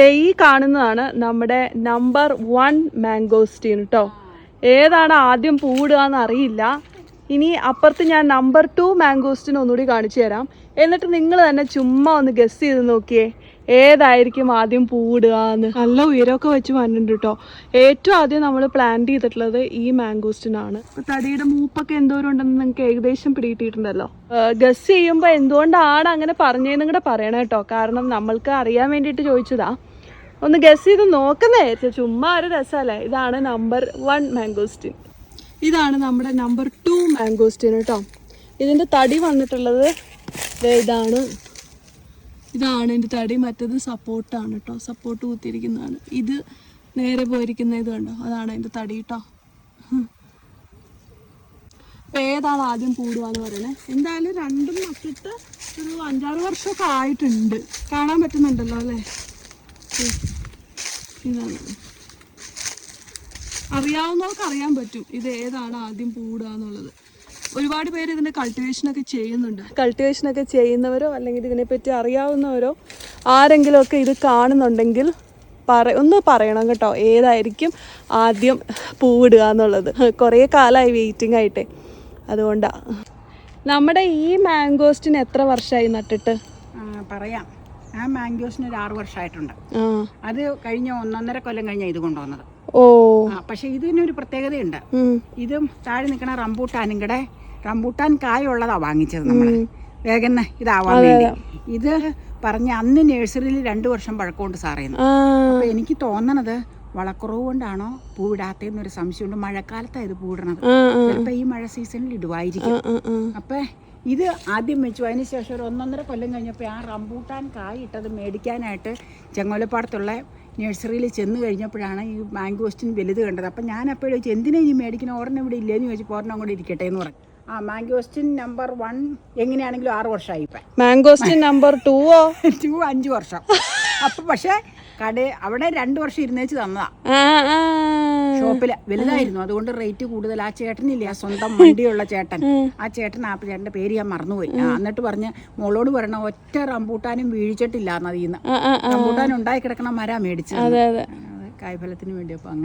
ഈ കാണുന്നതാണ് നമ്മുടെ നമ്പർ 1 മാംഗോസ്റ്റീൻ കേട്ടോ. ഏതാണ് ആദ്യം പൂടുകയെന്ന് അറിയില്ല. ഇനി അപ്പുറത്ത് ഞാൻ നമ്പർ 2 മാംഗോസ്റ്റീൻ ഒന്നുകൂടി കാണിച്ചു തരാം. എന്നിട്ട് നിങ്ങൾ തന്നെ ചുമ്മാ ഒന്ന് ഗസ് ചെയ്ത് നോക്കിയേ ഏതായിരിക്കും ആദ്യം പൂടുക എന്ന്. നല്ല ഉയരമൊക്കെ വെച്ച് വന്നിട്ടുണ്ട് കേട്ടോ. ഏറ്റവും ആദ്യം നമ്മൾ പ്ലാന്റ് ചെയ്തിട്ടുള്ളത് ഈ മാംഗോസ്റ്റിനാണ്. തടിയുടെ മൂപ്പൊക്കെ എന്തോരം ഉണ്ടെന്ന് നിങ്ങൾക്ക് ഏകദേശം പിടികിട്ടിയിട്ടുണ്ടല്ലോ. ഗസ് ചെയ്യുമ്പോൾ എന്തുകൊണ്ടാണ് അങ്ങനെ പറഞ്ഞതെന്നും കൂടെ പറയണം കേട്ടോ. കാരണം നമ്മൾക്ക് അറിയാൻ വേണ്ടിയിട്ട് ചോദിച്ചതാ. ഒന്ന് ഗസ് ചെയ്ത് നോക്കുന്നേ, ചുമ്മാ ഒരു രസമല്ലേ. ഇതാണ് നമ്പർ 1 മാംഗോസ്റ്റിൻ. ഇതാണ് നമ്മുടെ നമ്പർ 2 മാംഗോസ്റ്റിൻ കേട്ടോ. ഇതിൻ്റെ തടി വന്നിട്ടുള്ളത് ഇതാണ് എൻ്റെ തടി. മറ്റത് സപ്പോർട്ടാണ് കേട്ടോ. സപ്പോർട്ട് കുത്തിയിരിക്കുന്നതാണ്. ഇത് നേരെ പോയിരിക്കുന്ന ഇത് കണ്ടോ, അതാണ് എൻ്റെ തടി കേട്ടോ. അപ്പം ഏതാണ് ആദ്യം പൂടുകയെന്ന് പറയുന്നത്? എന്തായാലും രണ്ടും നട്ടിട്ട് ഒരു 5-6 വർഷമൊക്കെ ആയിട്ടുണ്ട്. കാണാൻ പറ്റുന്നുണ്ടല്ലോ അല്ലേ? ഇതാണ്. അറിയാവുന്നവർക്ക് അറിയാൻ പറ്റും ഇത് ഏതാണ് ആദ്യം പൂടുക എന്നുള്ളത്. ഒരുപാട് പേര് ഇതിൻ്റെ കൾട്ടിവേഷനൊക്കെ ചെയ്യുന്നുണ്ട്. കൾട്ടിവേഷനൊക്കെ ചെയ്യുന്നവരോ അല്ലെങ്കിൽ ഇതിനെപ്പറ്റി അറിയാവുന്നവരോ ആരെങ്കിലുമൊക്കെ ഇത് കാണുന്നുണ്ടെങ്കിൽ ഒന്ന് പറയണം കേട്ടോ, ഏതായിരിക്കും ആദ്യം പൂവിടുക എന്നുള്ളത്. കുറേ കാലമായി വെയിറ്റിംഗ് ആയിട്ടേ, അതുകൊണ്ടാണ്. നമ്മുടെ ഈ മാംഗോസ്റ്റിന് എത്ര വർഷമായി നട്ടിട്ട്? പറയാം. ആ മാംഗോസിന് ഒരു 6 വർഷമായിട്ടുണ്ട്. അത് കഴിഞ്ഞ 1.5 കൊല്ലം കഴിഞ്ഞാൽ ഇത് കൊണ്ടുവന്നത്. പക്ഷെ ഇതിനൊരു പ്രത്യേകതയുണ്ട്. ഇതും താഴെ നിൽക്കണ റംബൂട്ടാനും കൂടെ, റംബൂട്ടാൻ കായുള്ളതാ വാങ്ങിച്ചത് നമ്മള് വേഗം ഇതാവാൻ വേണ്ടി. ഇത് പറഞ്ഞ അന്ന് നഴ്സറിയിൽ 2 വർഷം പഴക്കമുണ്ട് സാറേന്ന്. അപ്പൊ എനിക്ക് തോന്നണത് വളക്കുറവ് കൊണ്ടാണോ പൂവിടാത്തേന്നൊരു സംശയമുണ്ട്. മഴക്കാലത്താണ് ഇത് പൂവിടണത്. ചിലപ്പോ ഈ മഴ സീസണിൽ ഇടുവായിരിക്കും. അപ്പൊ ഇത് ആദ്യം വെച്ചു. അതിന് ശേഷം ഒരു 1.5 കൊല്ലം കഴിഞ്ഞപ്പോൾ ആ റംബൂട്ടാൻ കായിട്ടത് മേടിക്കാനായിട്ട് ചെങ്ങോലപ്പാടത്തുള്ള നഴ്സറിയിൽ ചെന്ന് കഴിഞ്ഞപ്പോഴാണ് ഈ മാംഗോസ്റ്റിൻ വലുത് കണ്ടത്. അപ്പം ഞാൻ അപ്പോഴും ചോദിച്ചു, എന്തിനാ ഈ മേടിക്കുന്ന, ഓർമ്മ ഇവിടെ ഇല്ലേന്ന് ചോദിച്ചു. ഓർമ്മ കൂടെ ഇരിക്കട്ടെ എന്ന് പറഞ്ഞു. മാംഗോസ്റ്റിൻ നമ്പർ 1 എങ്ങനെയാണെങ്കിലും 6 വർഷമായി. ഇപ്പം മാംഗോസ്റ്റിൻ നമ്പർ 2 5 വർഷം. അപ്പം പക്ഷേ അവിടെ 2 വർഷം ഇരുന്നേച്ച് തന്നതാ ഷോപ്പില്. വലുതായിരുന്നു, അതുകൊണ്ട് റേറ്റ് കൂടുതൽ. ആ ചേട്ടനില്ലേ, ആ സ്വന്തം വണ്ടിയുള്ള ചേട്ടൻ, ആ ചേട്ടൻ്റെ പേര് ഞാൻ മറന്നുപോയി. എന്നിട്ട് പറഞ്ഞ് മോളോട് പറയണ ഒറ്റ റംബൂട്ടാനും വീഴിച്ചിട്ടില്ല എന്നതിന്ന്. റംബൂട്ടാൻ ഉണ്ടായി കിടക്കണ മര മേടിച്ചത് കായ്ഫലത്തിന് വേണ്ടി. അപ്പം അങ്ങനെ